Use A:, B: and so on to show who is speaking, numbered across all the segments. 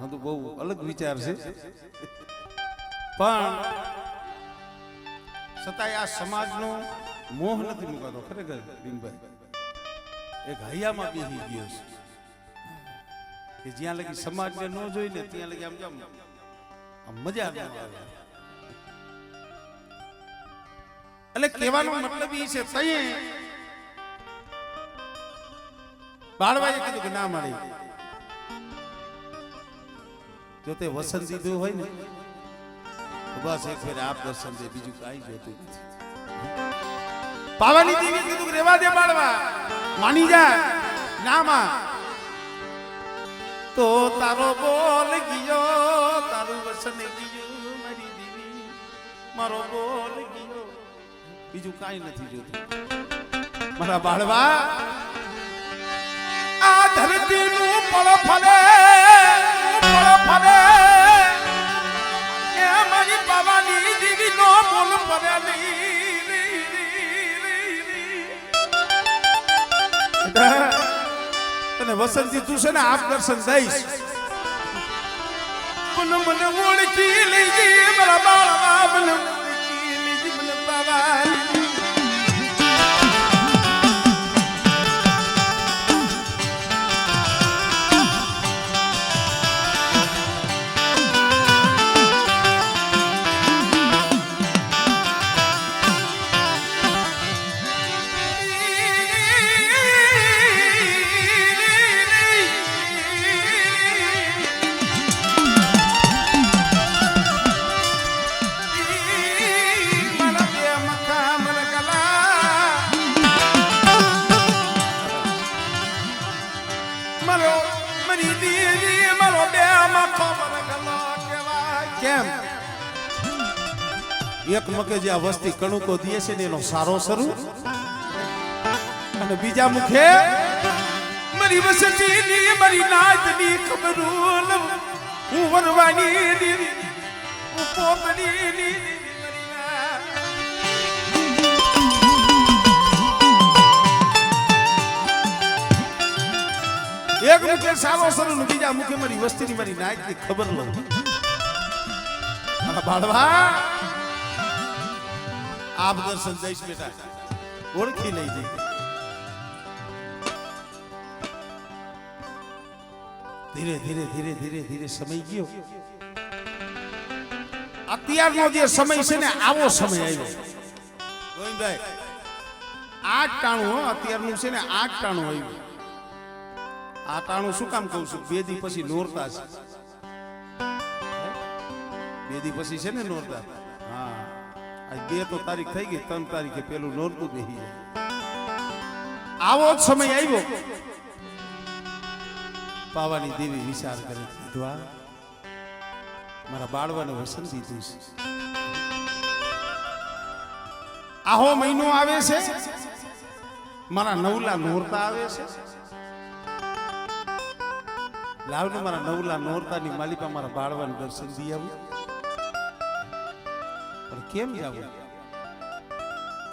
A: તો બહુ અલગ વિચાર છે પણ છતાંય આ સમાજનો મોહ નથી મુકાતો ખરેખર ભીમભાઈ એક હૈયામાં બેસી ગયો છે કે જ્યાં લગી સમાજને ન જોઈ ને ત્યાં લગી આમ મજા ન આવે એટલે કહેવાનો મતલબ એ છે તઈએ બાળવાએ કીધું કે ના મારી જો તે વસન દીધું હોય ને તો બસ એક ફેર આપ દર્શન દે બીજું કાંઈ જોતું નથી પાવાની દેવી કીધું કે રેવા દે બાળવા માની જા ના માં તો તારો બોલ ગયો તારું વસન ગયું મારી દેવી મારો બોલ ગયો બીજું કાંઈ નથી જોતું મારા બાળવા આ ધરતીનું ફળ ફલે એ મારી પાવાની દેવી નો બોલ પડે તને વસન દીધું છે ને આપ દર્શન દઈશ મને ઓળખી લેજે મારા બાળવા મને ઓળખી લેજે મને બાબા એક મુખે જે આ વસ્તી કણુકો દે છે ને એનો સારો શરૂ અને બીજા મુખે મારી વસતીની મારી નાચની ખબરું હું વરવાની હું પોતની એક મુખે સારો શરૂ ને બીજા મુખે મારી વસ્તીની મારી નાચની ખબર લઉં બાળવા આપ દર્શન દઈશ બેટા ઓળખી લઈ જઈ ધીરે ધીરે ધીરે ધીરે ધીરે સમય ગયો અત્યારનો જે સમય છે ને આવો સમય આવ્યો ગોવિંદભાઈ આ ટાણું અત્યારનું છે ને આ ટાણું આવ્યું આ ટાણું શું કામ કહું છું બે દી પછી નોરતા છે બે દી પછી છે ને નોરતા હા બે તો તારીખ થઈ ગઈ 3 તારીખે પેલું નોરતું બેહી જાય આવો જ સમય આવ્યો પાવાની દેવી વિચાર કરે કીધું મારા બાળવાને વસન દીધું છે આહો મહિનો આવે છે મારા નવલા નોરતા આવે છે લાવને મારા નવલા નોરતાની માલિકા મારા બાળવાને દર્શન દી આવું પણ કેમ જાવ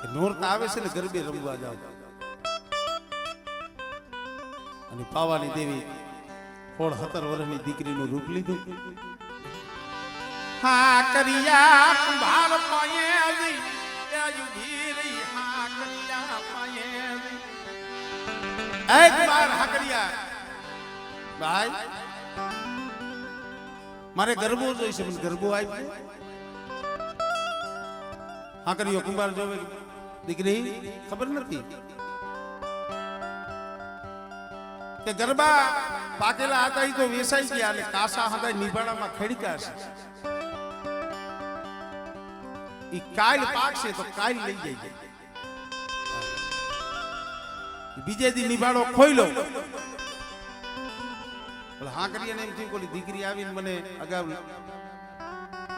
A: કે નોરતા આવે છે ને ગરબે રમવા જાવ અને પાવાની દેવી 17 વર્ષની દીકરીનું રૂપ લીધું હા કરિયા કુંભાર પાયે આયુધી રહી હા કરિયા પાયે એક બાર હા કરિયા ભાઈ મારે ગરબો જોઈશે મને ગરબો આવી હા કર્યો કુંભાર જોવે દીકરી ખબર નથી કે ગરબા પાકેલા હતા એ તો વેસાઈ ગયા અને કાસા હતા નિભાણામાં ખડકા છે ઈ કાલ પાકશે તો કાલ લઈ જાય બીજે દી નિભાડો ખોઈ લો હા કરીએ ને એમ થયું કોલી દીકરી આવીને મને અગાઉ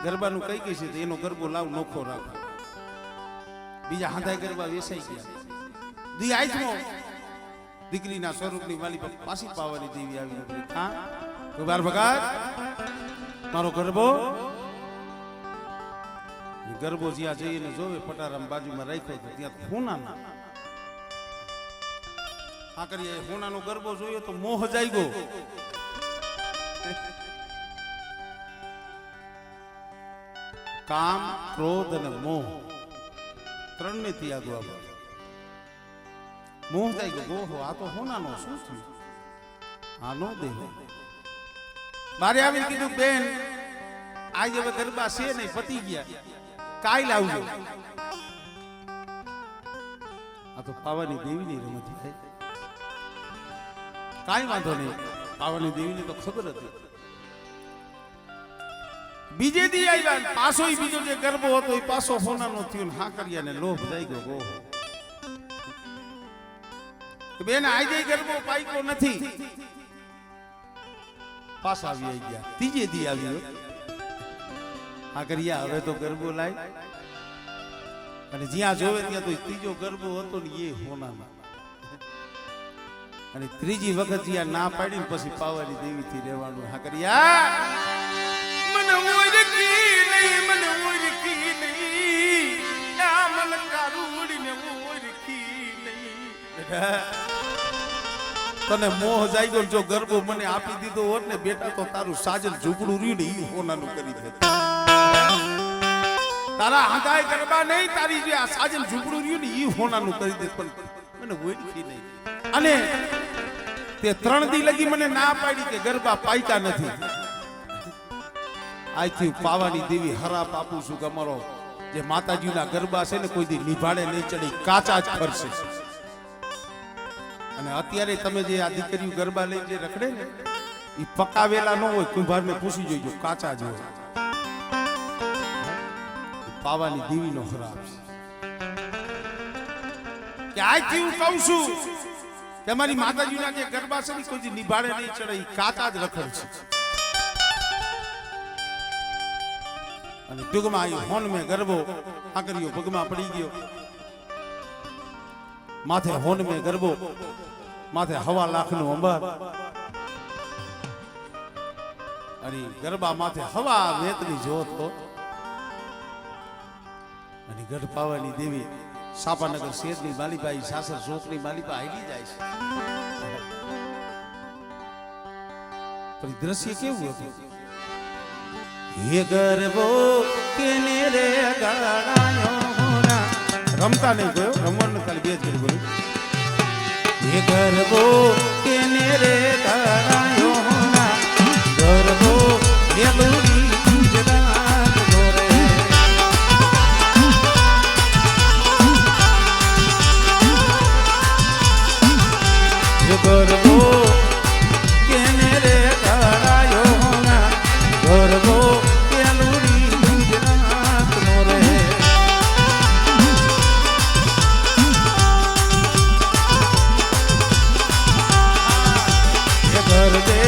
A: ગરબાનું કઈ કઈ છે તો એનો ગરબો લાવ નોખો રાખો બીજા હાંધાઈ ગરબા વેસાઈ ગયા દી આઈથનો દીકરીના સ્વરૂપની વાલી પાછી પાવાની દેવી આવી હા કુંભાર ભગત મારો ગરબો ગરબો જ્યાં જઈને જોવે પટારામ બાજુમાં રાખ્યો તો ત્યાં હોના આ કરીએ હોનાનો ગરબો જોયો તો મોહ જાગ્યો કામ ક્રોધ અને મોહ ત્રણને થી આગળ આવે મોહ થઈ ગયો ઓહો આ તો હોનાનો શું થયું આ નો દે મારે આવીને કીધું બેન આજ હવે ગરબા છે નહીં પતી ગયા કાઈ લાવજો આ તો પાવાની દેવીની રમત થાય કાઈ વાંધો નહીં પાવાની દેવીની તો ખબર હતી બીજે દી આવ્યા પાછો બીજો જે ગરબો હતો એ પાછો સોનાનો થયો ને હા કર્યા ને લોભ થઈ ગયો ઓહો બેન આજે ગરબો પાઈકો નથી પાછા આવી ગયા ત્રીજે દી આવ્યો આ કર્યા હવે તો ગરબો લાય અને જ્યાં જોવે ત્યાં તો ત્રીજો ગરબો હતો ને એ હોનામાં અને ત્રીજી વખત જ્યાં ના પાડી પછી પાવાની દેવી થી રહેવાનું હા કર્યા મને ઓળખી નહીં મને ઓળખી નહીં આ મન કારુડીને ઓળખી નહીં તને મોહ જાગ્યો જો ગરબો મને આપી દીધો હોત ને બેટા તો તારું સાજન ઝૂંપડું રહ્યું ને ઈ હોનાનું કરી દે તારા હાથાય ગરબા નહીં તારી જે આ સાજન ઝૂંપડું રહ્યું ને ઈ હોનાનું કરી દે પણ મને ઓળખી નહીં અને તે 3 દી લગી મને ના પાડી કે ગરબા પાઈતા નથી આજથી પાવાની દેવી હરાપ આપું છું કે અમારો જે માતાજીના ગરબા છે ને કોઈ દી નિભાડે નહીં ચડી કાચા જ ફરશે અને અત્યારે તમે જે આ દીકરીઓ ગરબા લઈ જે રખડે ને એ પકાવેલા ન હોય કુંભારને પૂછી જોઈજો કાચા જ હોય પાવાની દેવીનો હરાપ કે આજથી હું કહું છું કે અમારી માતાજીના જે ગરબા છે ને કોઈ દી નિભાડે નહીં ચડે એ કાચા જ રખડ છે અને ટૂંકમાં અહીં હોન મેં ગરબો આ કર્યો પગમાં પડી ગયો માથે હોન મેં ગરબો માથે 1.5 લાખનું અંબાર અને ગરબા માથે હવા વેતની જોત હો અને ગઢ પાવાની દેવી સાપાનગર શેરની માલીબાઈ સાસર જોતની માલીબા હાલી જાય છે પણ દ્રશ્ય કેવું હતું ये गरबो केने रे गाड़ायो होना रमता नहीं गयो रमन कल बेज कर बोल ये गरबो केने रे गाड़ायो होना गरबो ये लूरी गुजरात गोरे ये गरबो केने रे गाड़ायो होना गरबो
B: कर दे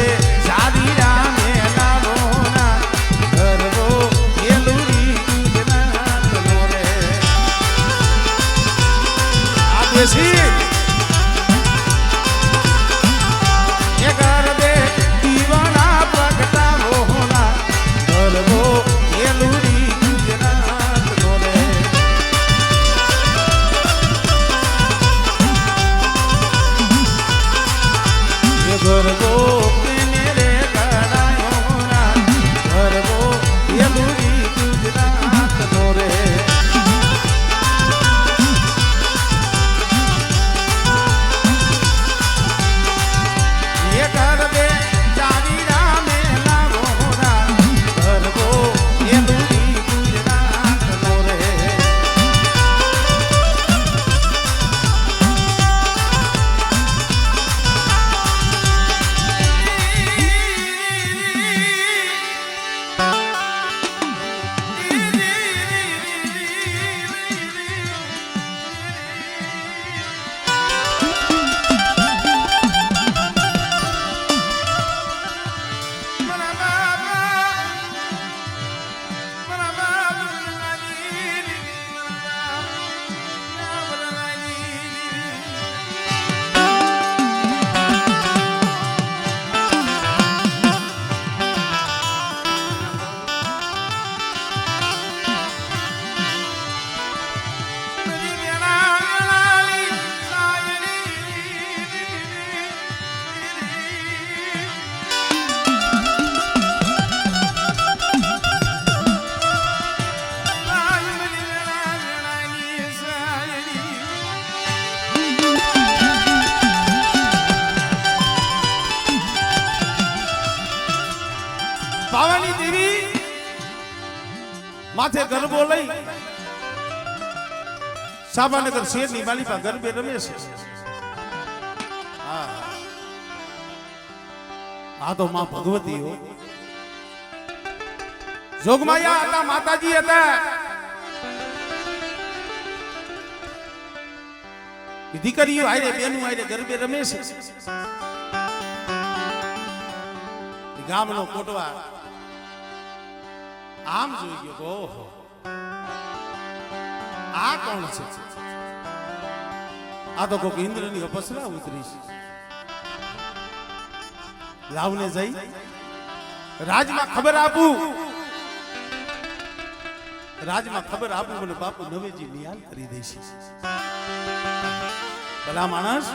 A: ભાવાની દેવી માથે ગરબો લઈ સાબાનગર શેરની માલિકા ગરબે રમે છે. આ તો માં ભગવતી હો. જોગમાયા હતા, માતાજી હતા. દીકરીઓ આયરે બેનું આયરે ગરબે રમે છે. ગામનો કોટવા આમ જોઈ ગયો, ઓહો આ કોણ છે? આ તો કોક ઇન્દ્રની અપસરા ઉતરી છે. લાવને જઈ રાજમાં ખબર આપું, રાજમાં ખબર આપું, મને બાપુ નવેજી નિહાલ કરી દેશે. ભલા માણસ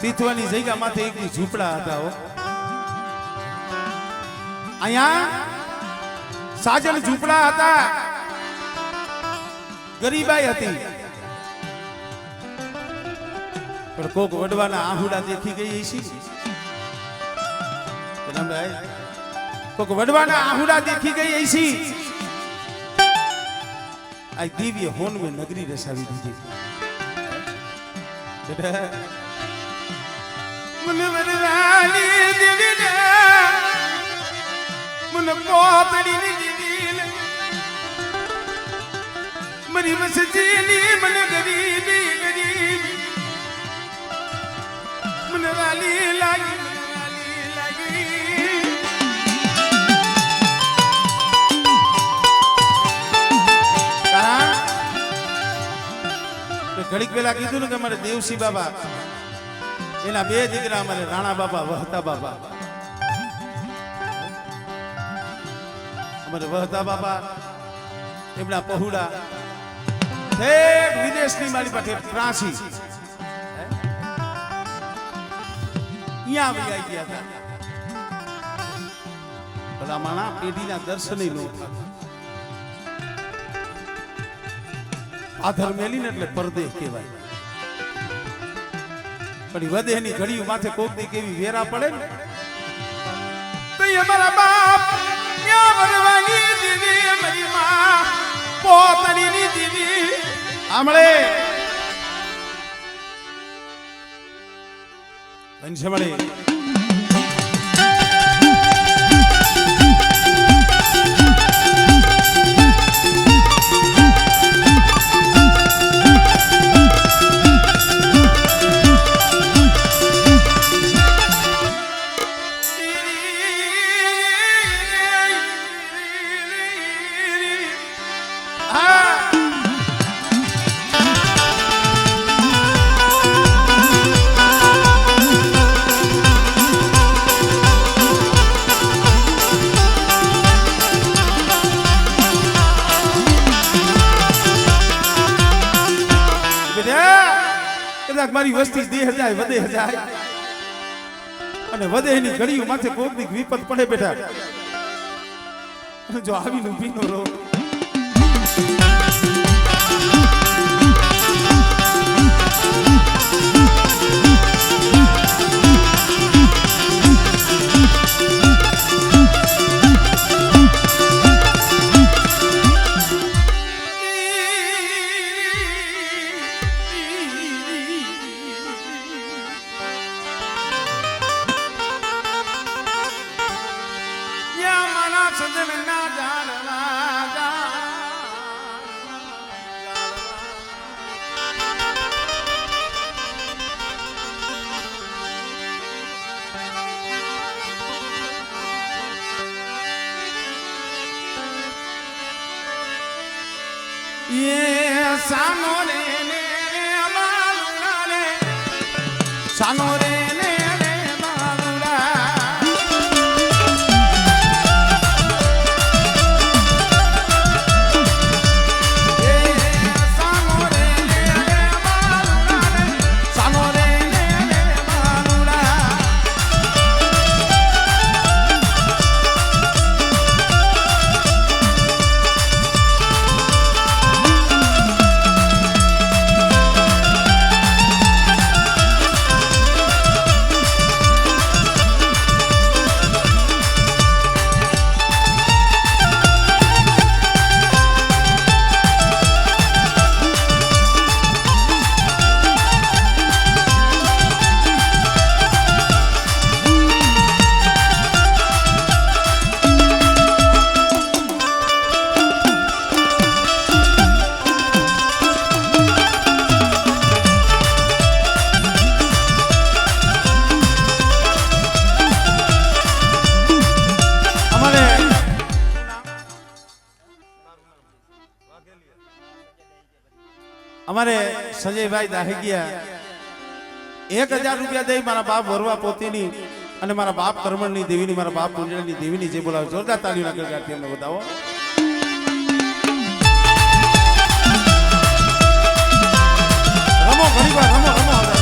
A: તીથવાની જગ્યા માથે એક ઝૂંપડા હતા હો. અહીંયા સાજન ઝૂંપડા હતા, ગરીબાઈ હતી. પણ કોક વડવાના આહુડા દેખી ગઈ છે. કોક વડવાના આહુડા દેખી ગઈ છે. આ દિવ્ય હોનમે નગરી રસાવી દીધી. મને વરરાલી દેવીને મને પોતડીની દીવીને મરી મસજીની મને ગરીબી ગરીબી મને વાલી લાગી, મને વાલી લાગી. ઘડીક પેલા કીધું ને કે અમારે દેવસી બાબા એના બે દીકરા અમારે રાણા બાબા, વહતા બાબા. અમારે વહતા બાબા એમના પહુડા વિદેશની મારી પાસે ત્રાસી અહીંયા આવી ગયા હતા. બધા માણા પેઢીના દર્શને નો આધર મેલીને એટલે પરદેશ કહેવાય. પણ વધેની ઘડીઓ માથે કોક દી કેવી વેરા પડે ને તો અમારા બાપ ક્યાં વરવાની દીવી, અમારી માં પોતડીની દીવી. આમળે પંચમળે મારી વસ્તી દેહ જાય, વધે જાય. અને વધેની ઘડીઓ માથે કોક દી વિપત પડે બેઠા. જો આવીને ઊભી નો રહો. ये सानो रे ने मालूरा रे सानो रे ने मालूरा અમારે સંજયભાઈ દાહેગિયા 1000 રૂપિયા દઈ મારા બાપ વરવા પોતીની અને મારા બાપ કરમણની દેવીની મારા બાપ પુંજળની દેવીની જે બોલાવે જોરદાર તાળીઓના ગણગારથી અમને બતાવો. રમો ઘણી વાર રમો રમો